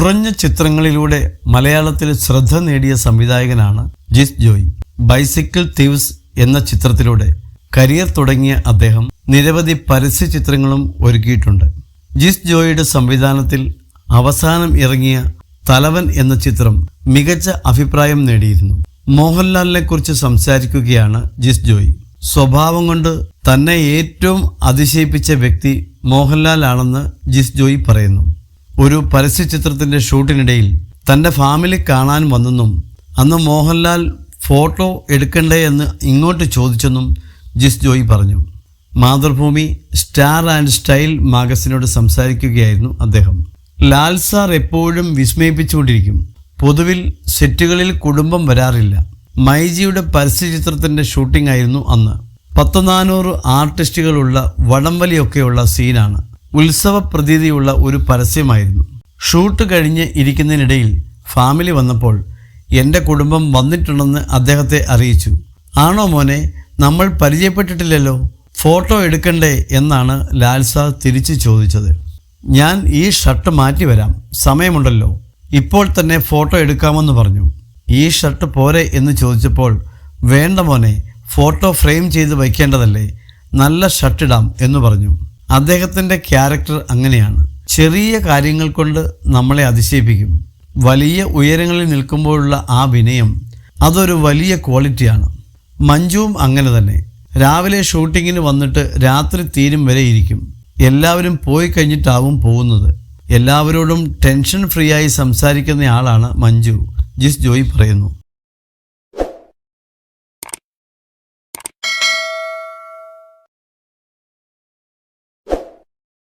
കുറഞ്ഞ ചിത്രങ്ങളിലൂടെ മലയാളത്തിൽ ശ്രദ്ധ നേടിയ സംവിധായകനാണ് ജിസ് ജോയ്. ബൈസിക്കിൾ തീവ്സ് എന്ന ചിത്രത്തിലൂടെ കരിയർ തുടങ്ങിയ അദ്ദേഹം നിരവധി പരസ്യ ചിത്രങ്ങളും ഒരുക്കിയിട്ടുണ്ട്. ജിസ് ജോയിയുടെ സംവിധാനത്തിൽ അവസാനം ഇറങ്ങിയ തലവൻ എന്ന ചിത്രം മികച്ച അഭിപ്രായം നേടിയിരുന്നു. മോഹൻലാലിനെ കുറിച്ച് സംസാരിക്കുകയാണ് ജിസ് ജോയ്. സ്വഭാവം കൊണ്ട് തന്നെ ഏറ്റവും അതിശയിപ്പിച്ച വ്യക്തി മോഹൻലാലാണെന്ന് ജിസ് ജോയ് പറയുന്നു. ഒരു പരസ്യ ചിത്രത്തിന്റെ ഷൂട്ടിനിടയിൽ തൻ്റെ ഫാമിലി കാണാൻ വന്നെന്നും അന്ന് മോഹൻലാൽ ഫോട്ടോ എടുക്കണ്ടേ എന്ന് ഇങ്ങോട്ട് ചോദിച്ചെന്നും ജിസ് ജോയ് പറഞ്ഞു. മാതൃഭൂമി സ്റ്റാർ ആൻഡ് സ്റ്റൈൽ മാഗസിനോട് സംസാരിക്കുകയായിരുന്നു അദ്ദേഹം. ലാൽ സാർ എപ്പോഴും വിസ്മയിപ്പിച്ചുകൊണ്ടിരിക്കും. പൊതുവിൽ സെറ്റുകളിൽ കുടുംബം വരാറില്ല. മൈജിയുടെ പരസ്യചിത്രത്തിൻ്റെ ഷൂട്ടിംഗ് ആയിരുന്നു അന്ന്. 100-400 ആർട്ടിസ്റ്റുകളുള്ള വടംവലിയൊക്കെയുള്ള സീനാണ്. ഉത്സവ പ്രതീതിയുള്ള ഒരു പരസ്യമായിരുന്നു. ഷൂട്ട് കഴിഞ്ഞ് ഇരിക്കുന്നതിനിടയിൽ ഫാമിലി വന്നപ്പോൾ എൻ്റെ കുടുംബം വന്നിട്ടുണ്ടെന്ന് അദ്ദേഹത്തെ അറിയിച്ചു. ആണോ മോനെ, നമ്മൾ പരിചയപ്പെട്ടിട്ടില്ലല്ലോ, ഫോട്ടോ എടുക്കണ്ടേ എന്നാണ് ലാൽ സാർ തിരിച്ചു ചോദിച്ചത്. ഞാൻ ഈ ഷർട്ട് മാറ്റി വരാം, സമയമുണ്ടല്ലോ, ഇപ്പോൾ തന്നെ ഫോട്ടോ എടുക്കാമെന്ന് പറഞ്ഞു. ഈ ഷർട്ട് പോരെ എന്ന് ചോദിച്ചപ്പോൾ വേണ്ട മോനെ, ഫോട്ടോ ഫ്രെയിം ചെയ്ത് വയ്ക്കേണ്ടതല്ലേ, നല്ല ഷർട്ടിടാം എന്ന് പറഞ്ഞു. അദ്ദേഹത്തിൻ്റെ ക്യാരക്ടർ അങ്ങനെയാണ്. ചെറിയ കാര്യങ്ങൾ കൊണ്ട് നമ്മളെ അതിശയിപ്പിക്കും. വലിയ ഉയരങ്ങളിൽ നിൽക്കുമ്പോഴുള്ള ആ വിനയം, അതൊരു വലിയ ക്വാളിറ്റിയാണ്. മഞ്ജുവും അങ്ങനെ തന്നെ. രാവിലെ ഷൂട്ടിങ്ങിന് വന്നിട്ട് രാത്രി തീരും വരെ ഇരിക്കും. എല്ലാവരും പോയി കഴിഞ്ഞിട്ടാവും പോകുന്നത്. എല്ലാവരോടും ടെൻഷൻ ഫ്രീ ആയി സംസാരിക്കുന്ന ആളാണ് മഞ്ജു, ജിസ് ജോയ് പറയുന്നു.